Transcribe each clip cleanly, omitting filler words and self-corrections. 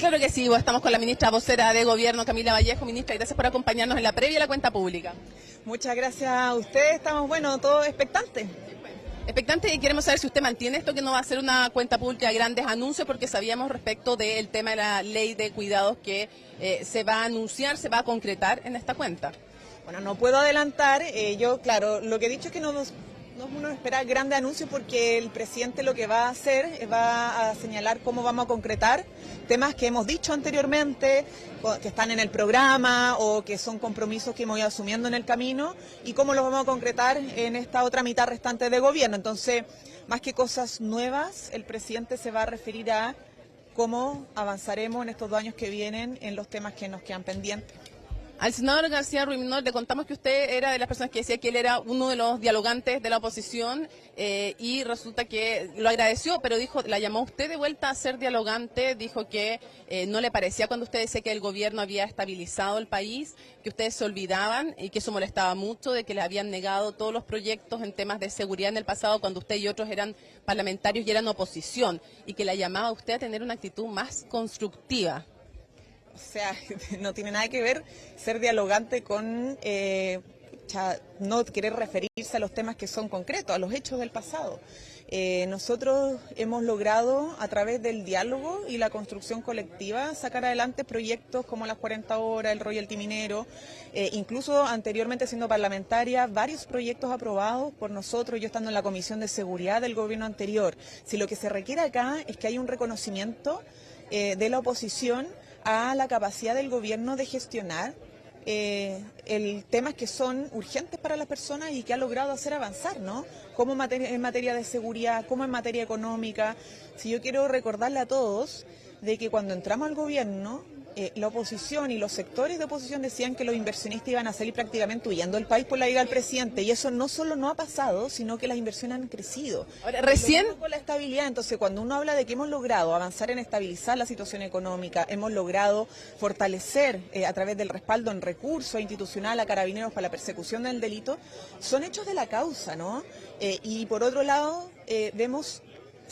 Claro que sí, estamos con la ministra vocera de Gobierno, Camila Vallejo. Ministra, gracias por acompañarnos en la previa de la cuenta pública. Muchas gracias a ustedes, estamos, todos expectantes. Expectante, y queremos saber si usted mantiene esto, que no va a ser una cuenta pública de grandes anuncios, porque sabíamos respecto del tema de la ley de cuidados que se va a anunciar, se va a concretar en esta cuenta. Bueno, no puedo adelantar, claro, lo que he dicho es que no uno espera grandes anuncios porque el presidente lo que va a hacer es va a señalar cómo vamos a concretar temas que hemos dicho anteriormente, que están en el programa o que son compromisos que hemos ido asumiendo en el camino y cómo los vamos a concretar en esta otra mitad restante de gobierno. Entonces, más que cosas nuevas, el presidente se va a referir a cómo avanzaremos en estos 2 años que vienen en los temas que nos quedan pendientes. Al senador García Ruiz-Minor le contamos que usted era de las personas que decía que él era uno de los dialogantes de la oposición y resulta que lo agradeció, pero dijo, la llamó usted de vuelta a ser dialogante, dijo que no le parecía cuando usted decía que el gobierno había estabilizado el país, que ustedes se olvidaban y que eso molestaba mucho, de que le habían negado todos los proyectos en temas de seguridad en el pasado cuando usted y otros eran parlamentarios y eran oposición, y que la llamaba a usted a tener una actitud más constructiva. O sea, no tiene nada que ver ser dialogante con no querer referirse a los temas que son concretos, a los hechos del pasado. Nosotros hemos logrado, a través del diálogo y la construcción colectiva, sacar adelante proyectos como las 40 horas, el royalty minero, incluso anteriormente siendo parlamentaria, varios proyectos aprobados por nosotros, yo estando en la Comisión de Seguridad del gobierno anterior. Si lo que se requiere acá es que haya un reconocimiento de la oposición a la capacidad del gobierno de gestionar temas que son urgentes para las personas y que ha logrado hacer avanzar, ¿no? Como en materia de seguridad, como en materia económica. Si yo quiero recordarle a todos de que cuando entramos al gobierno, la oposición y los sectores de oposición decían que los inversionistas iban a salir prácticamente huyendo del país por la llegada del presidente, y eso no solo no ha pasado, sino que las inversiones han crecido. Ahora, recién con la estabilidad, entonces cuando uno habla de que hemos logrado avanzar en estabilizar la situación económica, hemos logrado fortalecer a través del respaldo en recursos institucional a Carabineros para la persecución del delito, son hechos de la causa, ¿no? Y por otro lado, vemos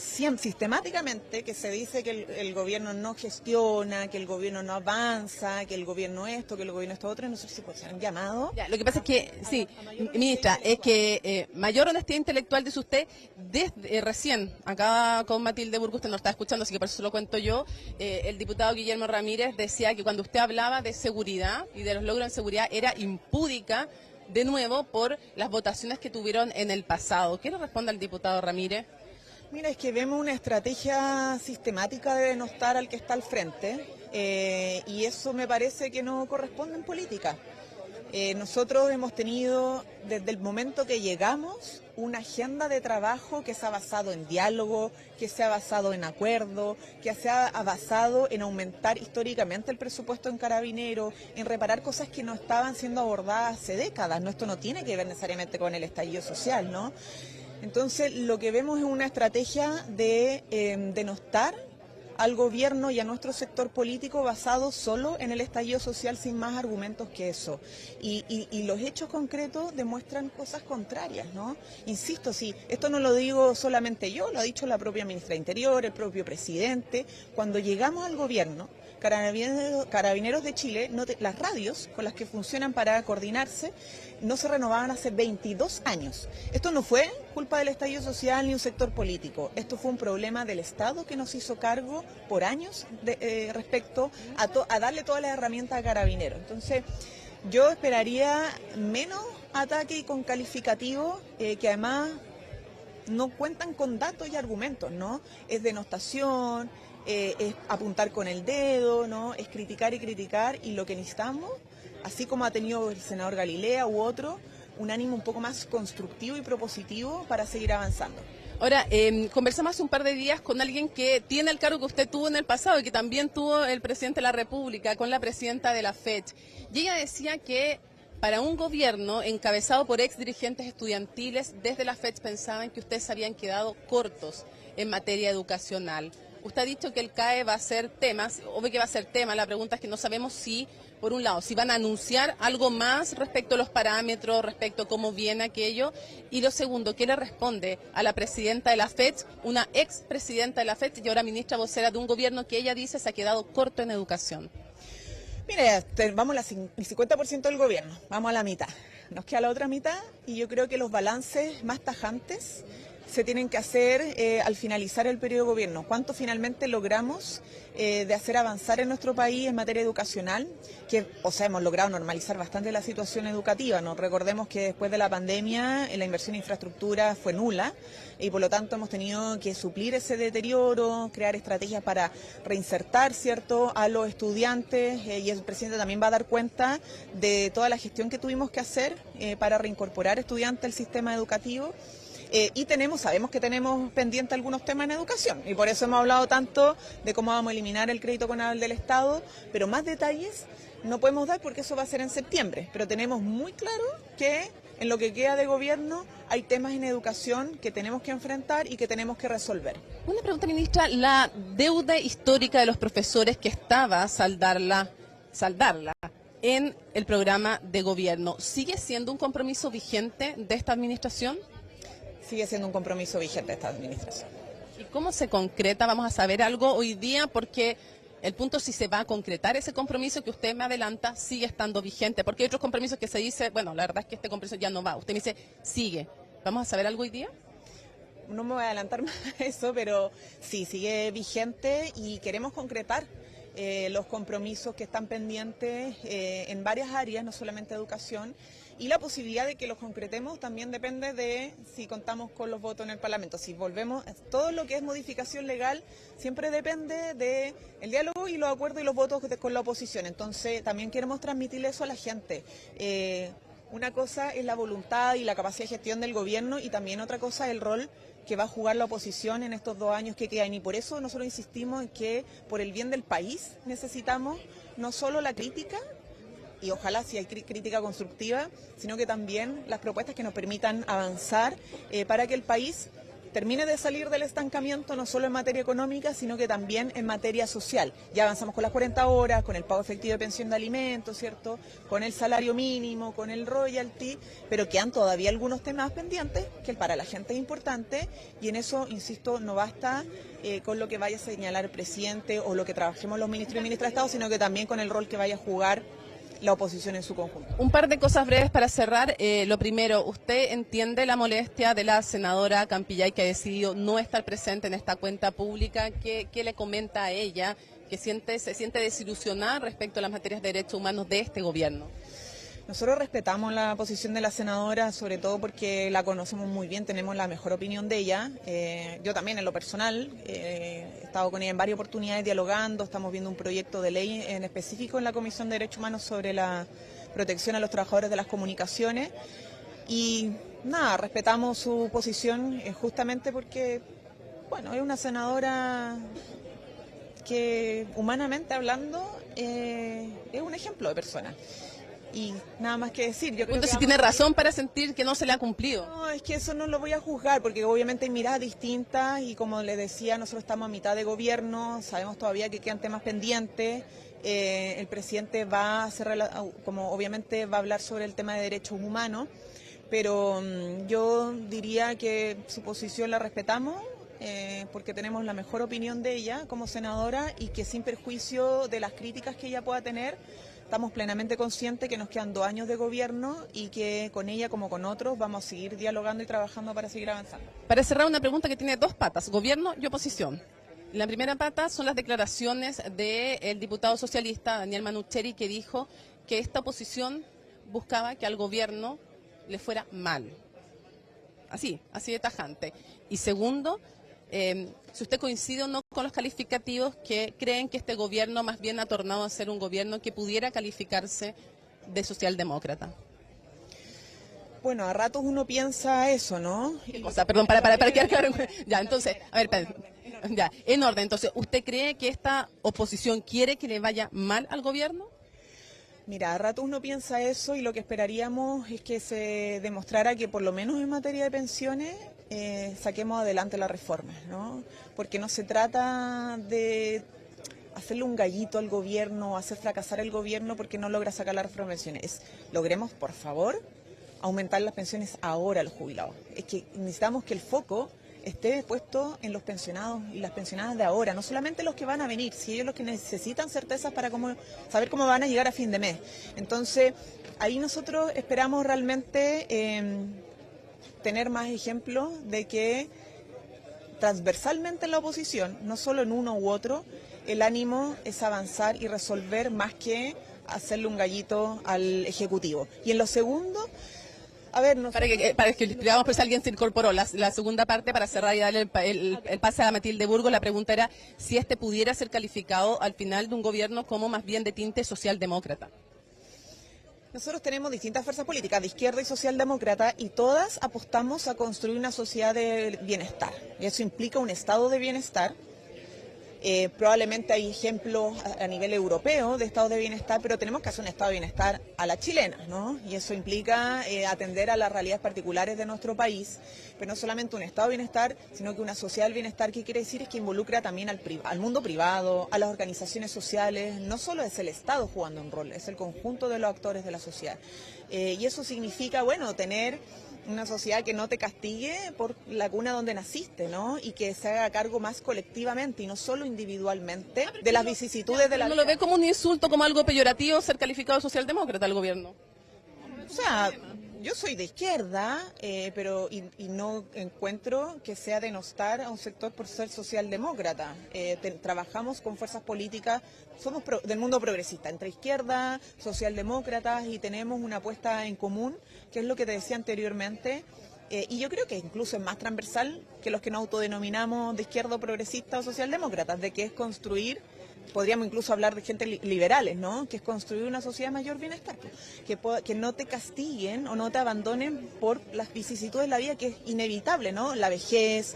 sistemáticamente que se dice que el gobierno no gestiona, que el gobierno no avanza, que el gobierno esto, que el gobierno esto otro, no sé si se han llamado. Ya, lo que pasa es que, sí, ministra, es que mayor honestidad intelectual dice usted, desde recién, acá con Matilde Burgos, usted nos está escuchando, así que por eso lo cuento yo, el diputado Guillermo Ramírez decía que cuando usted hablaba de seguridad y de los logros en seguridad era impúdica, de nuevo, por las votaciones que tuvieron en el pasado. ¿Qué le responde al diputado Ramírez? Mira, es que vemos una estrategia sistemática de denostar al que está al frente y eso me parece que no corresponde en política. Nosotros hemos tenido, desde el momento que llegamos, una agenda de trabajo que se ha basado en diálogo, que se ha basado en acuerdo, que se ha basado en aumentar históricamente el presupuesto en Carabineros, en reparar cosas que no estaban siendo abordadas hace décadas. No, esto no tiene que ver necesariamente con el estallido social, ¿no? Entonces, lo que vemos es una estrategia de denostar al gobierno y a nuestro sector político basado solo en el estallido social, sin más argumentos que eso. Y los hechos concretos demuestran cosas contrarias, ¿no? Insisto, sí, esto no lo digo solamente yo, lo ha dicho la propia ministra de Interior, el propio presidente. Cuando llegamos al gobierno, Carabineros de Chile, las radios con las que funcionan para coordinarse, no se renovaban hace 22 años. Esto no fue culpa del estallido social ni un sector político. Esto fue un problema del Estado que nos hizo cargo por años respecto a darle todas las herramientas a Carabineros. Entonces, yo esperaría menos ataque y con calificativos que además no cuentan con datos y argumentos, ¿no? Es denostación, es apuntar con el dedo, ¿no? Es criticar y criticar, y lo que necesitamos, así como ha tenido el senador Galilea u otro, un ánimo un poco más constructivo y propositivo para seguir avanzando. Ahora, conversamos hace un par de días con alguien que tiene el cargo que usted tuvo en el pasado y que también tuvo el presidente de la República, con la presidenta de la FED. Y ella decía que para un gobierno encabezado por ex dirigentes estudiantiles, desde la FED pensaban que ustedes se habían quedado cortos en materia educacional. Usted ha dicho que el CAE va a ser temas, obvio que va a ser tema, la pregunta es que no sabemos si, por un lado, si van a anunciar algo más respecto a los parámetros, respecto a cómo viene aquello, y lo segundo, ¿qué le responde a la presidenta de la FED, una expresidenta de la FED y ahora ministra vocera de un gobierno que ella dice se ha quedado corto en educación? Mire, vamos al 50% del gobierno, vamos a la mitad. Nos queda la otra mitad y yo creo que los balances más tajantes se tienen que hacer al finalizar el periodo de gobierno. ¿Cuánto finalmente logramos de hacer avanzar en nuestro país en materia educacional? Hemos logrado normalizar bastante la situación educativa. Nos recordemos que después de la pandemia la inversión en infraestructura fue nula y por lo tanto hemos tenido que suplir ese deterioro, crear estrategias para reinsertar, ¿cierto?, a los estudiantes y el presidente también va a dar cuenta de toda la gestión que tuvimos que hacer para reincorporar estudiantes al sistema educativo. Y sabemos que tenemos pendiente algunos temas en educación y por eso hemos hablado tanto de cómo vamos a eliminar el crédito con aval del Estado, pero más detalles no podemos dar porque eso va a ser en septiembre, pero tenemos muy claro que en lo que queda de gobierno hay temas en educación que tenemos que enfrentar y que tenemos que resolver. Una pregunta, ministra, la deuda histórica de los profesores que estaba saldarla en el programa de gobierno, ¿sigue siendo un compromiso vigente de esta administración? Sigue siendo un compromiso vigente de esta administración. ¿Y cómo se concreta? Vamos a saber algo hoy día porque el punto es si se va a concretar ese compromiso que usted me adelanta sigue estando vigente, porque hay otros compromisos que se dice, bueno, la verdad es que este compromiso ya no va. Usted me dice, sigue. ¿Vamos a saber algo hoy día? No me voy a adelantar más a eso, pero sí, sigue vigente y queremos concretar los compromisos que están pendientes en varias áreas, no solamente educación, y la posibilidad de que los concretemos también depende de si contamos con los votos en el Parlamento. Si volvemos, todo lo que es modificación legal siempre depende del diálogo y los acuerdos y los votos con la oposición. Entonces también queremos transmitirle eso a la gente. Una cosa es la voluntad y la capacidad de gestión del gobierno y también otra cosa es el rol que va a jugar la oposición en estos 2 años que quedan. Y por eso nosotros insistimos en que por el bien del país necesitamos no solo la crítica, y ojalá si hay crítica constructiva, sino que también las propuestas que nos permitan avanzar para que el país termine de salir del estancamiento no solo en materia económica, sino que también en materia social. Ya avanzamos con las 40 horas, con el pago efectivo de pensión de alimentos, ¿cierto?, con el salario mínimo, con el royalty, pero quedan todavía algunos temas pendientes que para la gente es importante y en eso, insisto, no basta con lo que vaya a señalar el presidente o lo que trabajemos los ministros y ministras de Estado, sino que también con el rol que vaya a jugar la oposición en su conjunto. Un par de cosas breves para cerrar. Lo primero, ¿usted entiende la molestia de la senadora Campillay que ha decidido no estar presente en esta cuenta pública? ¿Qué le comenta a ella que se siente desilusionada respecto a las materias de derechos humanos de este gobierno? Nosotros respetamos la posición de la senadora, sobre todo porque la conocemos muy bien, tenemos la mejor opinión de ella. Yo también en lo personal he estado con ella en varias oportunidades dialogando, estamos viendo un proyecto de ley en específico en la Comisión de Derechos Humanos sobre la protección a los trabajadores de las comunicaciones. Y nada, respetamos su posición justamente porque, bueno, es una senadora que humanamente hablando es un ejemplo de persona. Y nada más que decir. Yo creo que si tiene razón para sentir que no se le ha cumplido. No, es que eso no lo voy a juzgar, porque obviamente hay miradas distintas y como le decía, nosotros estamos a mitad de gobierno, sabemos todavía que quedan temas pendientes. El presidente va a hacer, como obviamente va a hablar sobre el tema de derechos humanos, pero yo diría que su posición la respetamos. Porque tenemos la mejor opinión de ella como senadora y que sin perjuicio de las críticas que ella pueda tener, estamos plenamente conscientes que nos quedan 2 años de gobierno y que con ella como con otros vamos a seguir dialogando y trabajando para seguir avanzando. Para cerrar, una pregunta que tiene 2 patas, gobierno y oposición. La primera pata son las declaraciones del diputado socialista Daniel Manucheri, que dijo que esta oposición buscaba que al gobierno le fuera mal. Así de tajante. Y segundo, si usted coincide o no con los calificativos que creen que este gobierno más bien ha tornado a ser un gobierno que pudiera calificarse de socialdemócrata. Bueno, a ratos uno piensa eso, ¿no? O sea, perdón, para quedar claro. Ya, entonces, a ver, ya, en orden. Entonces, ¿usted cree que esta oposición quiere que le vaya mal al gobierno? Mira, a ratos uno piensa eso y lo que esperaríamos es que se demostrara que por lo menos en materia de pensiones saquemos adelante la reforma, ¿no? Porque no se trata de hacerle un gallito al gobierno, hacer fracasar el gobierno porque no logra sacar las reformas de pensiones. Logremos, por favor, aumentar las pensiones ahora a los jubilados. Es que necesitamos que el foco esté puesto en los pensionados y las pensionadas de ahora, no solamente los que van a venir, si ellos los que necesitan certezas para saber cómo van a llegar a fin de mes. Entonces, ahí nosotros esperamos realmente tener más ejemplos de que transversalmente en la oposición, no solo en uno u otro, el ánimo es avanzar y resolver más que hacerle un gallito al Ejecutivo. Y en lo segundo, a ver, para que digamos, pues alguien se incorporó. La segunda parte, para cerrar y darle el pase a Matilde Burgos, la pregunta era si este pudiera ser calificado al final de un gobierno como más bien de tinte socialdemócrata. Nosotros tenemos distintas fuerzas políticas, de izquierda y socialdemócrata, y todas apostamos a construir una sociedad de bienestar. Y eso implica un estado de bienestar. Probablemente hay ejemplos a nivel europeo de estado de bienestar, pero tenemos que hacer un estado de bienestar a la chilena, ¿no? Y eso implica atender a las realidades particulares de nuestro país, pero no solamente un estado de bienestar, sino que una sociedad del bienestar, que quiere decir es que involucra también al mundo privado, a las organizaciones sociales. No solo es el Estado jugando un rol, es el conjunto de los actores de la sociedad. Y eso significa, bueno, tener una sociedad que no te castigue por la cuna donde naciste, ¿no? Y que se haga cargo más colectivamente y no solo individualmente de las vicisitudes de la vida. ¿No lo ve como un insulto, como algo peyorativo ser calificado de socialdemócrata al gobierno? O sea, yo soy de izquierda, pero no encuentro que sea denostar a un sector por ser socialdemócrata. Trabajamos con fuerzas políticas, somos del mundo progresista, entre izquierda, socialdemócratas, y tenemos una apuesta en común, que es lo que te decía anteriormente. Y yo creo que incluso es más transversal que los que nos autodenominamos de izquierda o progresista o socialdemócratas, de que es construir. Podríamos incluso hablar de gente liberales, ¿no? Que es construir una sociedad de mayor bienestar, que no te castiguen o no te abandonen por las vicisitudes de la vida, que es inevitable, ¿no? La vejez,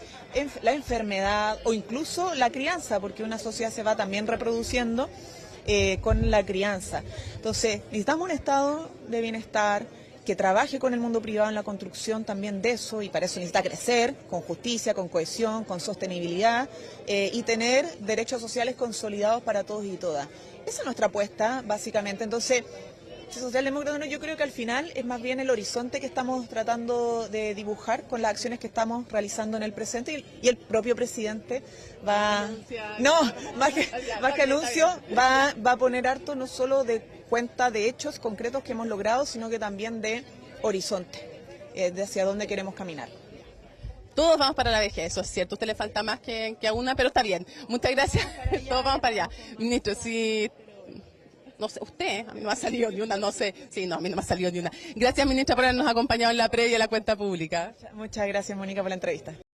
la enfermedad o incluso la crianza, porque una sociedad se va también reproduciendo con la crianza. Entonces, necesitamos un estado de bienestar que trabaje con el mundo privado en la construcción también de eso, y para eso necesita crecer con justicia, con cohesión, con sostenibilidad, y tener derechos sociales consolidados para todos y todas. Esa es nuestra apuesta, básicamente. Entonces, socialdemócrata, no, yo creo que al final es más bien el horizonte que estamos tratando de dibujar con las acciones que estamos realizando en el presente, y el propio presidente va... No, más que anuncio, va a poner harto no solo de cuenta de hechos concretos que hemos logrado, sino que también de horizonte, de hacia dónde queremos caminar. Todos vamos para la vejez, eso es cierto. A usted le falta más que a una, pero está bien. Muchas gracias. Todos vamos para allá. Ministro, sí... No sé, usted, a mí no me ha salido ni una, no sé. Sí, no, a mí no me ha salido ni una. Gracias, ministra, por habernos acompañado en la previa de la cuenta pública. Muchas gracias, Mónica, por la entrevista.